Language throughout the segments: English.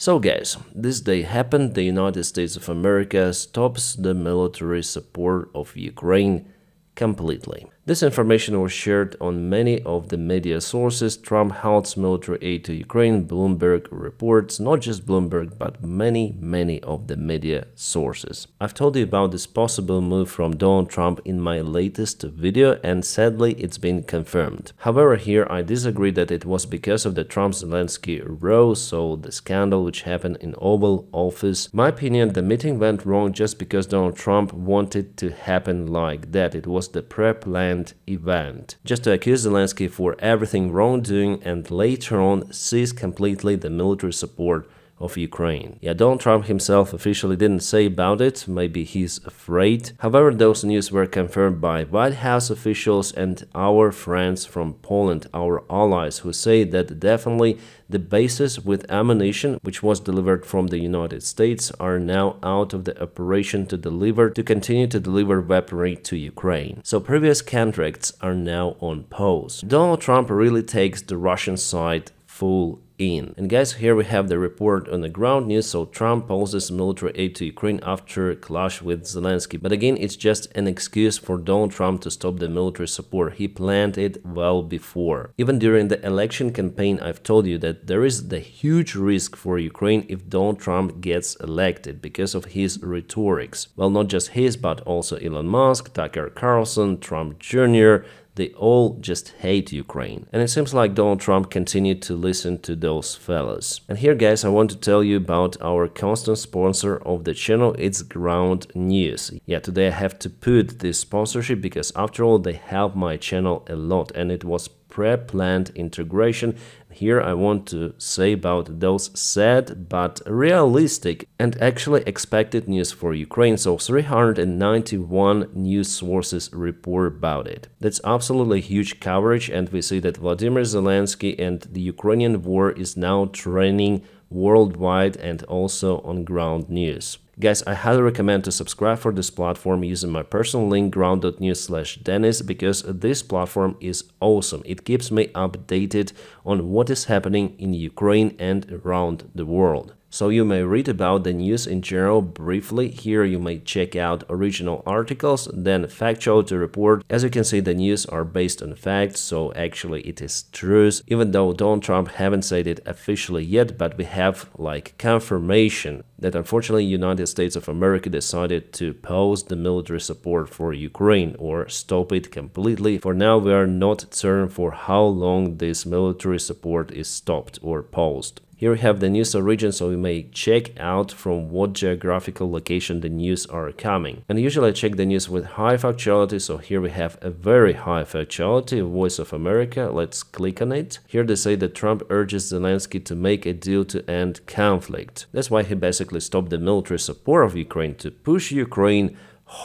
So guys, this day happened. The United States of America stops the military support of Ukraine completely. This information was shared on many of the media sources. Trump halts military aid to Ukraine, Bloomberg reports, not just Bloomberg, but many of the media sources. I've told you about this possible move from Donald Trump in my latest video, and sadly it's been confirmed. However, here I disagree that it was because of the Trump-Zelensky row, so the scandal which happened in Oval Office. In my opinion, the meeting went wrong just because Donald Trump wanted to happen like that. It was the pre-planned event, just to accuse Zelensky for everything wrongdoing and later on seize completely the military support of Ukraine. Yeah, Donald Trump himself officially didn't say about it, maybe he's afraid. However, those news were confirmed by White House officials and our friends from Poland, our allies, who say that definitely the bases with ammunition, which was delivered from the United States, are now out of the operation to continue to deliver weaponry to Ukraine. So previous contracts are now on pause. Donald Trump really takes the Russian side full in. And guys, here we have the report on the ground news. So Trump pauses military aid to Ukraine after clash with Zelensky. But again, it's just an excuse for Donald Trump to stop the military support. He planned it well before. Even during the election campaign, I've told you that there is the huge risk for Ukraine if Donald Trump gets elected because of his rhetorics. Well, not just his, but also Elon Musk, Tucker Carlson, Trump Jr., they all just hate Ukraine. And it seems like Donald Trump continued to listen to those fellas. And here guys, I want to tell you about our constant sponsor of the channel, it's Ground News. Yeah, today I have to put this sponsorship because after all they help my channel a lot and it was pre-planned integration. Here I want to say about those sad but realistic and actually expected news for Ukraine. So 391 news sources report about it. That's absolutely huge coverage, and we see that Vladimir Zelensky and the Ukrainian war is now trending worldwide and also on Ground News. Guys, I highly recommend to subscribe for this platform using my personal link ground.news/Dennis because this platform is awesome. It keeps me updated on what is happening in Ukraine and around the world. So you may read about the news in general briefly. Here you may check out original articles, then factual to report. As you can see, the news are based on facts, so actually it is truth. Even though Donald Trump haven't said it officially yet, but we have like confirmation that unfortunately United States of America decided to pause the military support for Ukraine or stop it completely. For now, we are not certain for how long this military support is stopped or paused. Here we have the news origin, so we may check out from what geographical location the news are coming. And usually I check the news with high factuality, so here we have a very high factuality, Voice of America. Let's click on it. Here they say that Trump urges Zelensky to make a deal to end conflict. That's why he basically stopped the military support of Ukraine to push Ukraine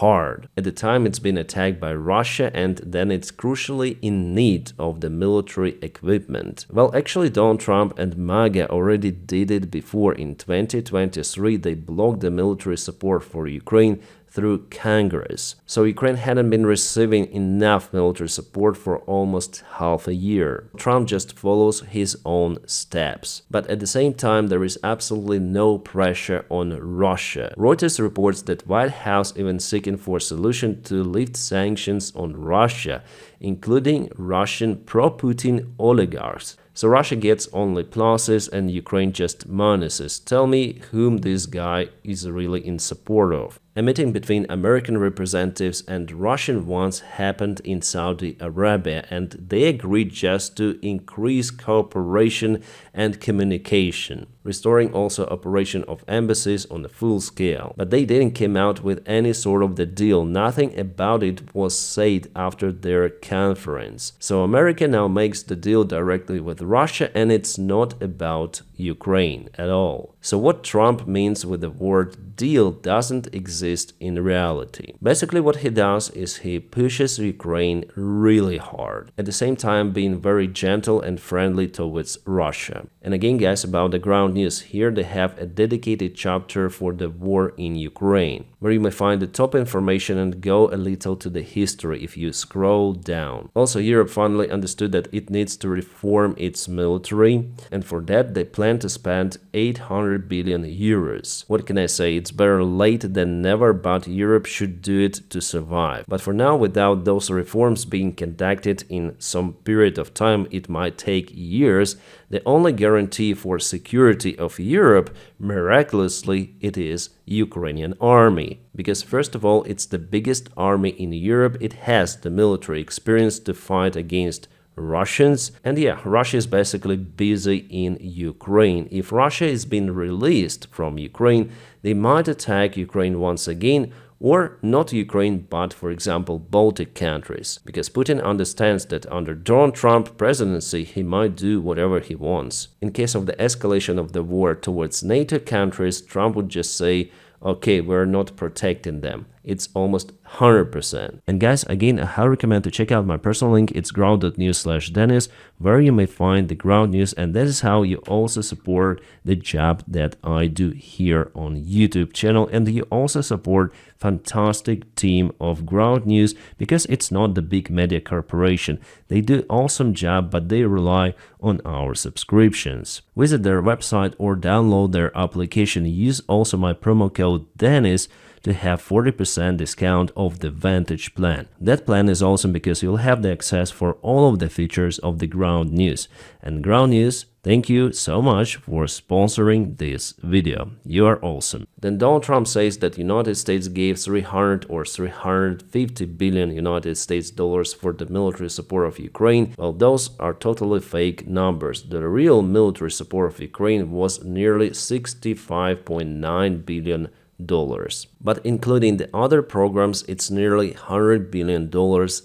hard. At the time it's been attacked by Russia and then it's crucially in need of the military equipment. Well, actually Donald Trump and MAGA already did it before. In 2023 they blocked the military support for Ukraine through Congress. So Ukraine hadn't been receiving enough military support for almost half a year. Trump just follows his own steps. But at the same time, there is absolutely no pressure on Russia. Reuters reports that White House even seeking for a solution to lift sanctions on Russia, including Russian pro-Putin oligarchs. So Russia gets only pluses and Ukraine just minuses. Tell me whom this guy is really in support of. A meeting between American representatives and Russian ones happened in Saudi Arabia, and they agreed just to increase cooperation and communication, restoring also operation of embassies on a full scale. But they didn't come out with any sort of the deal. Nothing about it was said after their conference. So America now makes the deal directly with Russia, and it's not about Ukraine at all. So what Trump means with the word deal doesn't exist in reality. Basically what he does is he pushes Ukraine really hard, at the same time being very gentle and friendly towards Russia. And again, guys, about the ground news, here they have a dedicated chapter for the war in Ukraine, where you may find the top information and go a little to the history if you scroll down. Also, Europe finally understood that it needs to reform its military, and for that they plan to spend 800 billion euros. What can I say? It's better late than never, but Europe should do it to survive. But for now, without those reforms being conducted in some period of time, it might take years. The only guarantee for security of Europe, miraculously, it is Ukrainian army. Because first of all, it's the biggest army in Europe. It has the military experience to fight against Russians. And yeah, Russia is basically busy in Ukraine. If Russia is being released from Ukraine, they might attack Ukraine once again, or not Ukraine, but for example Baltic countries, because Putin understands that under Donald Trump presidency he might do whatever he wants. In case of the escalation of the war towards NATO countries, Trump would just say, okay, we're not protecting them. It's almost 100%. And guys, again, I highly recommend to check out my personal link. It's ground.news/Dennis, where you may find the ground news, and that is how you also support the job that I do here on YouTube channel. And you also support fantastic team of ground news, because it's not the big media corporation. They do awesome job, but they rely on our subscriptions. Visit their website or download their application. Use also my promo code Dennis to have 40% discount of the Vantage plan. That plan is awesome because you'll have the access for all of the features of the ground news. And ground news, thank you so much for sponsoring this video. You are awesome. Then Donald Trump says that United States gave 300 or 350 billion United States dollars for the military support of Ukraine. Well, those are totally fake numbers. The real military support of Ukraine was nearly 65.9 billion dollars. But including the other programs, it's nearly $100 billion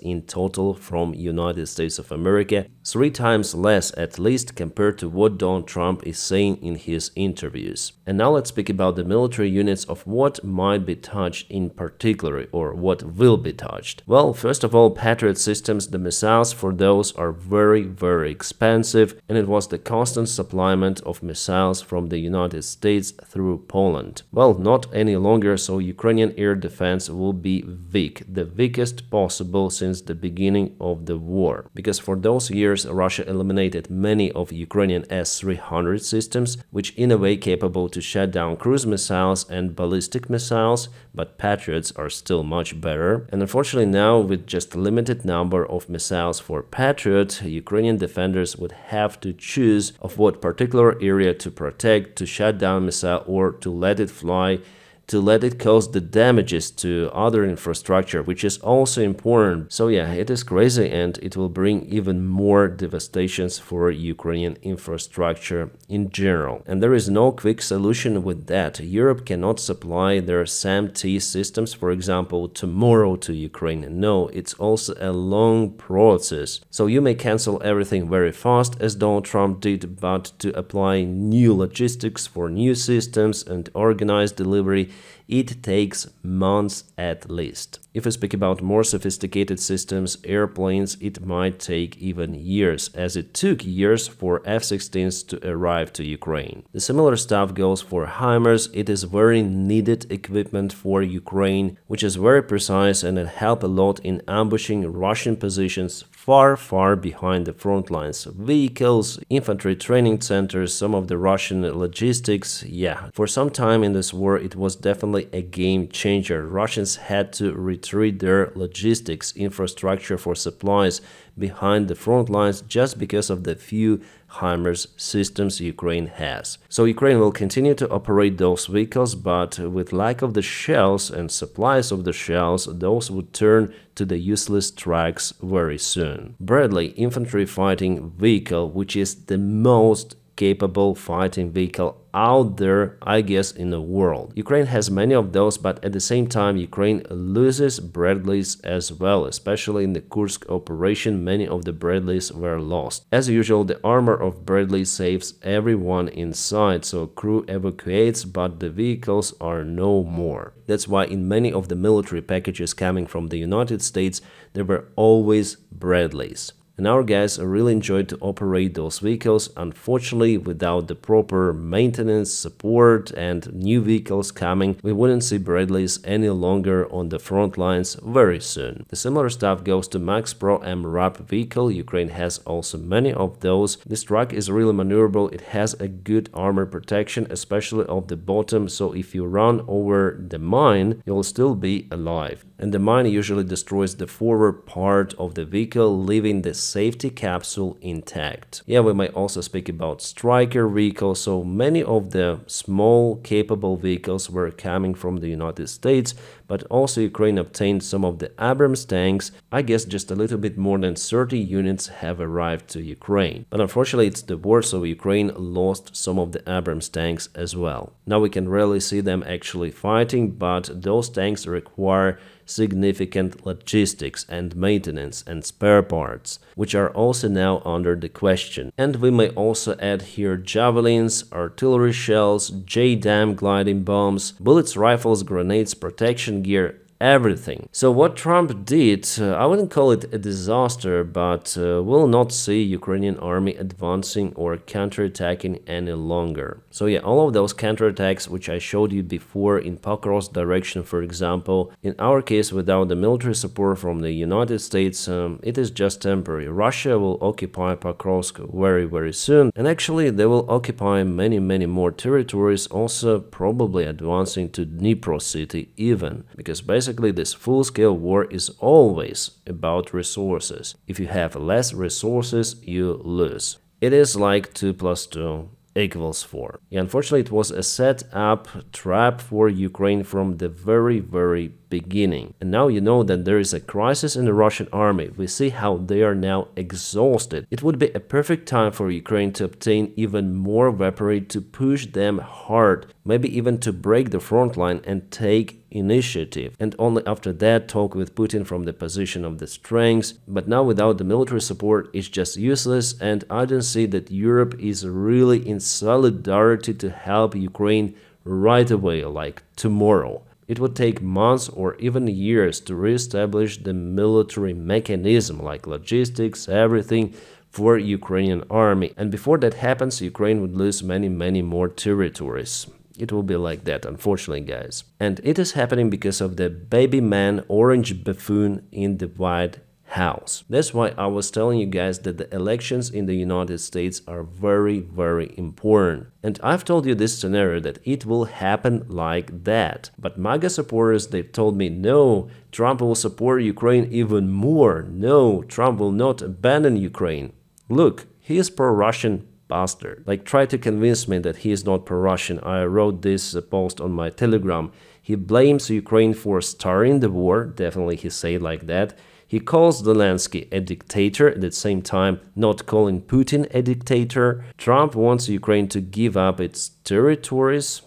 in total from United States of America, 3 times less at least compared to what Donald Trump is saying in his interviews. And now let's speak about the military units of what might be touched in particular, or what will be touched. Well, first of all, Patriot systems, the missiles for those are very expensive, and it was the constant supplyment of missiles from the United States through Poland. Well, not any longer, so Ukrainian air defense will be weak, the weakest possible since the beginning of the war. Because for those years, Russia eliminated many of Ukrainian S-300 systems, which in a way capable to shut down cruise missiles and ballistic missiles, but Patriots are still much better. And unfortunately now, with just a limited number of missiles for Patriot, Ukrainian defenders would have to choose of what particular area to protect, to shut down missile, or to let it fly, to let it cause the damages to other infrastructure, which is also important. So yeah, it is crazy, and it will bring even more devastations for Ukrainian infrastructure in general. And there is no quick solution with that. Europe cannot supply their SAM-T systems, for example, tomorrow to Ukraine. No, it's also a long process. So you may cancel everything very fast, as Donald Trump did, but to apply new logistics for new systems and organize delivery, it takes months at least. If we speak about more sophisticated systems, airplanes, it might take even years, as it took years for F-16s to arrive to Ukraine. The similar stuff goes for HIMARS. It is very needed equipment for Ukraine, which is very precise, and it helps a lot in ambushing Russian positions far behind the front lines. Vehicles, infantry training centers, some of the Russian logistics. Yeah, for some time in this war, it was definitely a game changer. Russians had to retreat their logistics infrastructure for supplies behind the front lines just because of the few HIMARS systems Ukraine has. So Ukraine will continue to operate those vehicles, but with lack of the shells and supplies of the shells, those would turn to the useless trucks very soon. Bradley infantry fighting vehicle, which is the most capable fighting vehicle out there, I guess, in the world. Ukraine has many of those, but at the same time, Ukraine loses Bradleys as well, especially in the Kursk operation. Many of the Bradleys were lost. As usual, the armor of Bradley saves everyone inside, so crew evacuates, but the vehicles are no more. That's why in many of the military packages coming from the United States, there were always Bradleys. and our guys really enjoyed to operate those vehicles. Unfortunately, without the proper maintenance, support, and new vehicles coming, we wouldn't see Bradleys any longer on the front lines very soon. The similar stuff goes to Max Pro MRAP vehicle. Ukraine has also many of those. This truck is really maneuverable. It has a good armor protection, especially of the bottom, so if you run over the mine, you'll still be alive. And the mine usually destroys the forward part of the vehicle, leaving the safety capsule intact. Yeah, we might also speak about Striker vehicles. So many of the small capable vehicles were coming from the United States, but also Ukraine obtained some of the Abrams tanks. I guess just a little bit more than 30 units have arrived to Ukraine. But unfortunately, it's the war, so Ukraine lost some of the Abrams tanks as well. Now we can rarely see them actually fighting, but those tanks require significant logistics and maintenance and spare parts, which are also now under the question. And we may also add here javelins, artillery shells, JDAM gliding bombs, bullets, rifles, grenades, protection gear, everything. So what Trump did, I wouldn't call it a disaster, but we'll not see Ukrainian army advancing or counterattacking any longer. So yeah, all of those counterattacks which I showed you before in Pokrovsk direction, for example, in our case without the military support from the United States, it is just temporary. Russia will occupy Pokrovsk very soon, and actually they will occupy many more territories, also probably advancing to Dnipro city even, because basically this full-scale war is always about resources. If you have less resources, you lose. It is like 2 + 2 = 4. Yeah, unfortunately, it was a set-up trap for Ukraine from the very beginning. And now you know that there is a crisis in the Russian army. We see how they are now exhausted. It would be a perfect time for Ukraine to obtain even more weaponry to push them hard, maybe even to break the front line and take initiative, and only after that talk with Putin from the position of the strengths. But now without the military support, it's just useless, and I don't see that Europe is really in solidarity to help Ukraine right away, like tomorrow. It would take months or even years to re-establish the military mechanism, like logistics, everything, for Ukrainian army. And before that happens, Ukraine would lose many more territories. It will be like that, unfortunately, guys. And it is happening because of the baby man, orange buffoon in the White House. That's why I was telling you guys that the elections in the United States are very important. And I've told you this scenario that it will happen like that. But MAGA supporters, they've told me, no, Trump will support Ukraine even more. No, Trump will not abandon Ukraine. Look, he is pro-Russian bastard. Like, try to convince me that he is not pro-Russian. I wrote this post on my Telegram. He blames Ukraine for starting the war. Definitely he said like that. He calls Zelensky a dictator, at the same time not calling Putin a dictator. Trump wants Ukraine to give up its territories.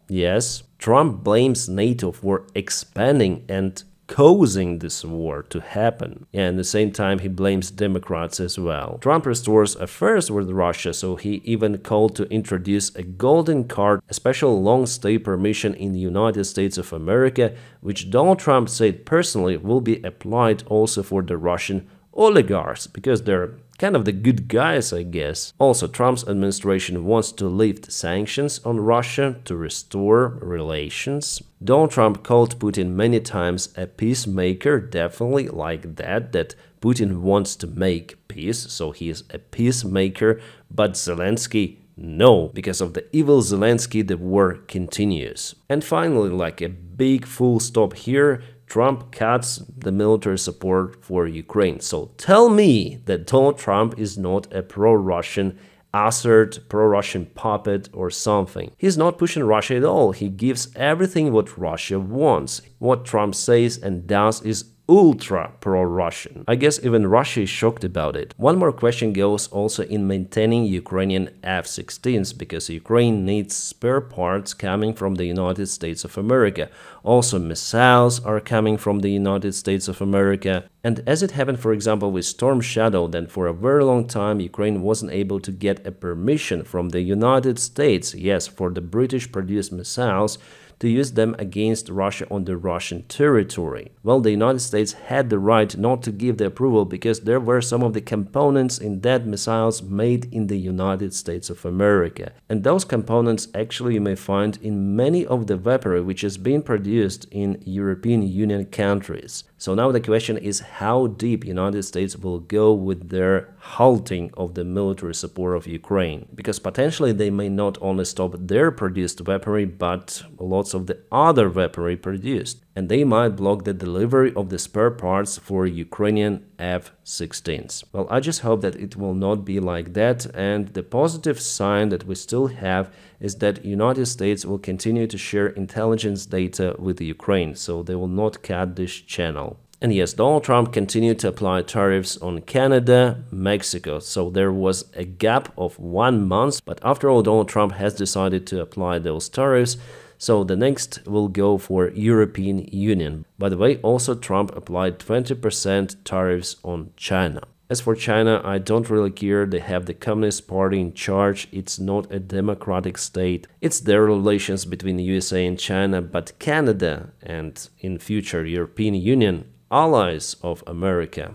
Yes. Trump blames NATO for expanding and causing this war to happen. And at the same time, he blames Democrats as well. Trump restores affairs with Russia, so he even called to introduce a golden card, a special long stay permission in the United States of America, which Donald Trump said personally will be applied also for the Russian oligarchs, because they're kind of the good guys, I guess. Also, Trump's administration wants to lift sanctions on Russia to restore relations. Donald Trump called Putin many times a peacemaker, definitely like that Putin wants to make peace, so he is a peacemaker, but Zelensky, no, because of the evil Zelensky, the war continues. And finally, like a big full stop here, Trump cuts the military support for Ukraine. So tell me that Donald Trump is not a pro-Russian assert, pro-Russian puppet or something. He's not pushing Russia at all. He gives everything what Russia wants. What Trump says and does is ultra pro-Russian. I guess even Russia is shocked about it. One more question goes also in maintaining Ukrainian F-16s, because Ukraine needs spare parts coming from the United States of America. Also, missiles are coming from the United States of America. And as it happened, for example, with Storm Shadow, then for a very long time Ukraine wasn't able to get a permission from the United States, yes, for the British-produced missiles, to use them against Russia on the Russian territory. Well, the United States had the right not to give the approval because there were some of the components in that missiles made in the United States of America. And those components actually you may find in many of the weaponry which is being produced in European Union countries. So now the question is how deep United States will go with their halting of the military support of Ukraine, because potentially they may not only stop their produced weaponry but lots of the other weaponry produced, and they might block the delivery of the spare parts for Ukrainian F-16s. Well, I just hope that it will not be like that, and the positive sign that we still have is that United States will continue to share intelligence data with Ukraine, so they will not cut this channel. And yes, Donald Trump continued to apply tariffs on Canada, Mexico, so there was a gap of 1 month, but after all, Donald Trump has decided to apply those tariffs, so the next will go for European Union. By the way, also Trump applied 20% tariffs on China. As for China, I don't really care. They have the Communist Party in charge. It's not a democratic state. It's their relations between the USA and China, but Canada and in future European Union, allies of America.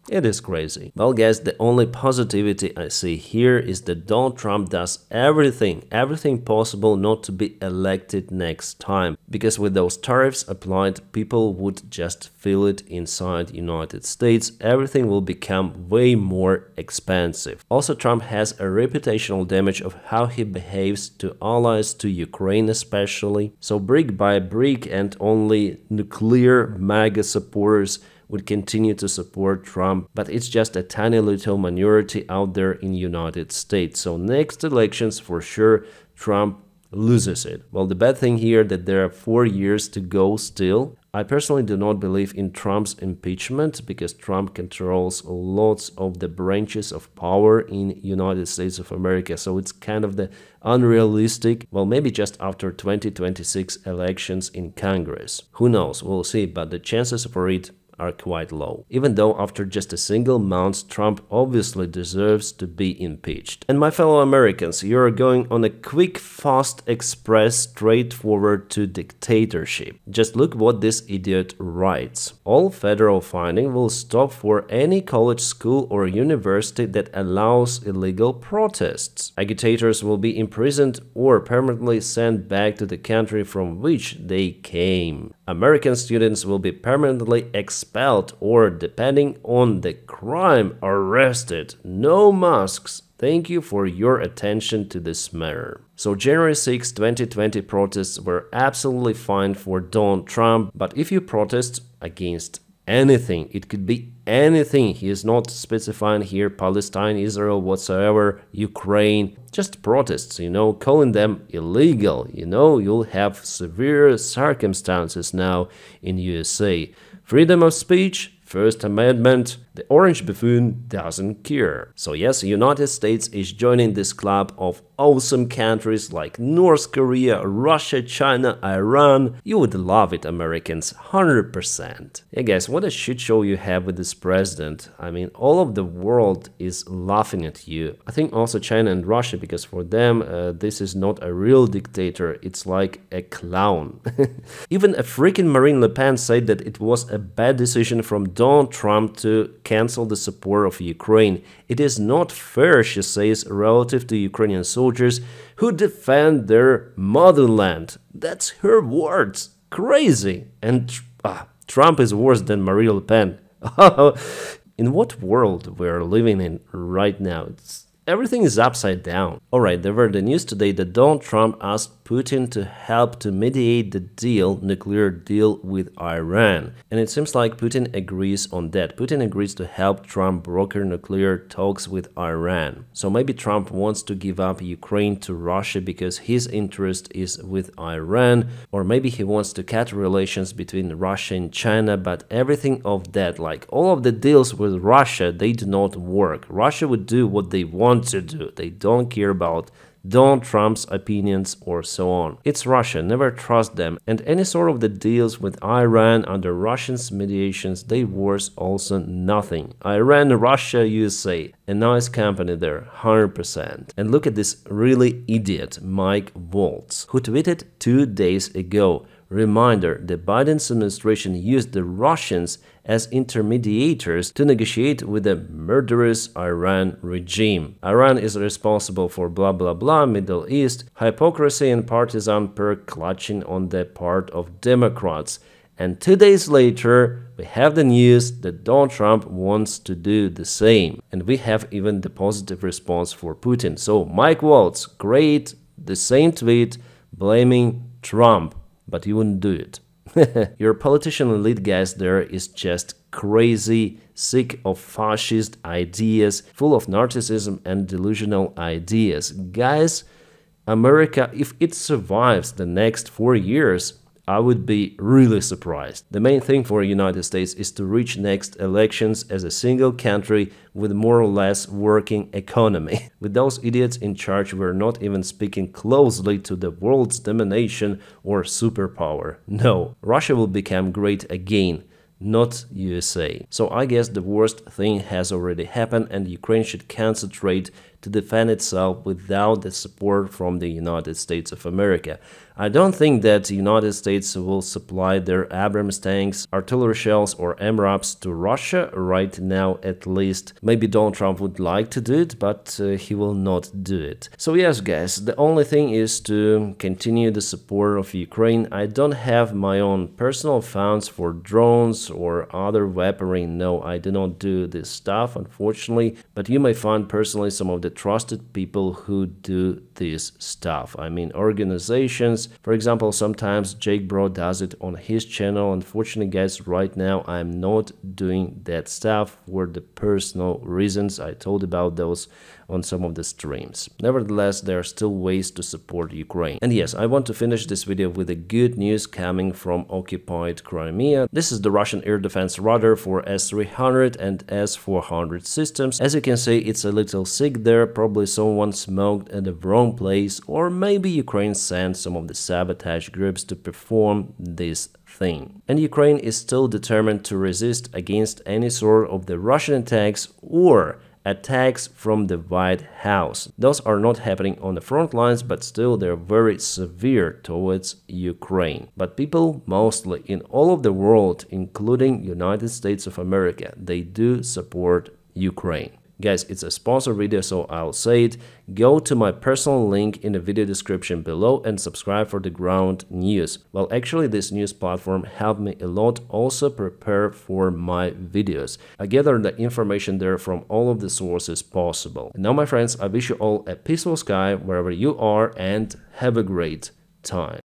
It is crazy. Well, guys, the only positivity I see here is that Donald Trump does everything possible not to be elected next time. Because with those tariffs applied, people would just feel it inside United States. Everything will become way more expensive. Also, Trump has a reputational damage of how he behaves to allies, to Ukraine especially. So brick by brick, and only nuclear MAGA supporters would continue to support Trump, but it's just a tiny little minority out there in United States. So next elections, for sure, Trump loses it. Well, the bad thing here that there are 4 years to go still. I personally do not believe in Trump's impeachment because Trump controls lots of the branches of power in United States of America. So it's kind of the unrealistic. Well, maybe just after 2026 elections in Congress. Who knows? We'll see. But the chances for it are quite low. Even though after just a single month, Trump obviously deserves to be impeached. And my fellow Americans, you're going on a quick, fast, express, straightforward to dictatorship. Just look what this idiot writes. All federal funding will stop for any college, school or university that allows illegal protests. Agitators will be imprisoned or permanently sent back to the country from which they came. American students will be permanently expelled or, depending on the crime, arrested. No masks. Thank you for your attention to this matter. So January 6, 2020 protests were absolutely fine for Donald Trump, but if you protest against anything, it could be anything. He is not specifying here Palestine, Israel, whatsoever, Ukraine, just protests, calling them illegal. You'll have severe circumstances now in USA. Freedom of speech, First Amendment, the orange buffoon doesn't care. So yes, United States is joining this club of awesome countries like North Korea, Russia, China, Iran. You would love it, Americans, 100%. Yeah, guys, what a shit show you have with this president. I mean, all of the world is laughing at you. I think also China and Russia, because for them, this is not a real dictator. It's like a clown. Even a freaking Marine Le Pen said that it was a bad decision from Donald Trump to cancel the support of Ukraine. It is not fair, she says, relative to Ukrainian soldiers who defend their motherland. That's her words. Crazy. And Trump is worse than Marine Le Pen. In what world we're living in right now? Everything is upside down. Alright, there were the news today that Donald Trump asked Putin to help to mediate the nuclear deal with Iran. And it seems like Putin agrees on that. Putin agrees to help Trump broker nuclear talks with Iran. So maybe Trump wants to give up Ukraine to Russia because his interest is with Iran. Or maybe he wants to cut relations between Russia and China. But everything of that, like all of the deals with Russia, they do not work. Russia would do what they want to do. They don't care about Donald Trump's opinions or so on. It's Russia, never trust them, and any sort of the deals with Iran under Russia's mediations, they worth also nothing. Iran, Russia, USA, a nice company there, 100%. And look at this really idiot Mike Waltz, who tweeted 2 days ago, reminder, the Biden administration used the Russians as intermediators to negotiate with the murderous Iran regime. Iran is responsible for blah blah blah Middle East, hypocrisy and partisan perk clutching on the part of Democrats. And 2 days later, we have the news that Donald Trump wants to do the same. And we have even the positive response for Putin. So Mike Waltz, great, the same tweet blaming Trump, but you wouldn't do it. Your politician elite guys there is just crazy, sick of fascist ideas, full of narcissism and delusional ideas. Guys, America, if it survives the next 4 years, I would be really surprised. The main thing for the United States is to reach next elections as a single country with more or less working economy. With those idiots in charge, we're not even speaking closely to the world's domination or superpower. No, Russia will become great again, not USA. So I guess the worst thing has already happened and Ukraine should concentrate to defend itself without the support from the United States of America. I don't think that the United States will supply their Abrams tanks, artillery shells or MRAPs to Russia right now at least. Maybe Donald Trump would like to do it, but he will not do it. So yes guys, the only thing is to continue the support of Ukraine. I don't have my own personal funds for drones or other weaponry. No, I do not do this stuff unfortunately, but you may find personally some of the trusted people who do this stuff. I mean organizations. For example, sometimes Jake Bro does it on his channel. Unfortunately, guys, right now I'm not doing that stuff for the personal reasons. I told about those on some of the streams. Nevertheless, there are still ways to support Ukraine. And yes, I want to finish this video with the good news coming from occupied Crimea. This is the Russian air defense radar for S-300 and S-400 systems. As you can see, it's a little sick there. Probably someone smoked at the wrong place, or maybe Ukraine sent some of the sabotage groups to perform this thing. And Ukraine is still determined to resist against any sort of the Russian attacks or attacks from the White House. Those are not happening on the front lines, but still they're very severe towards Ukraine. But people mostly in all of the world, including United States of America, they do support Ukraine. Guys, it's a sponsored video, so I'll say it. Go to my personal link in the video description below and subscribe for the ground news. Well, actually, this news platform helped me a lot also prepare for my videos. I gather the information there from all of the sources possible. And now, my friends, I wish you all a peaceful sky wherever you are and have a great time.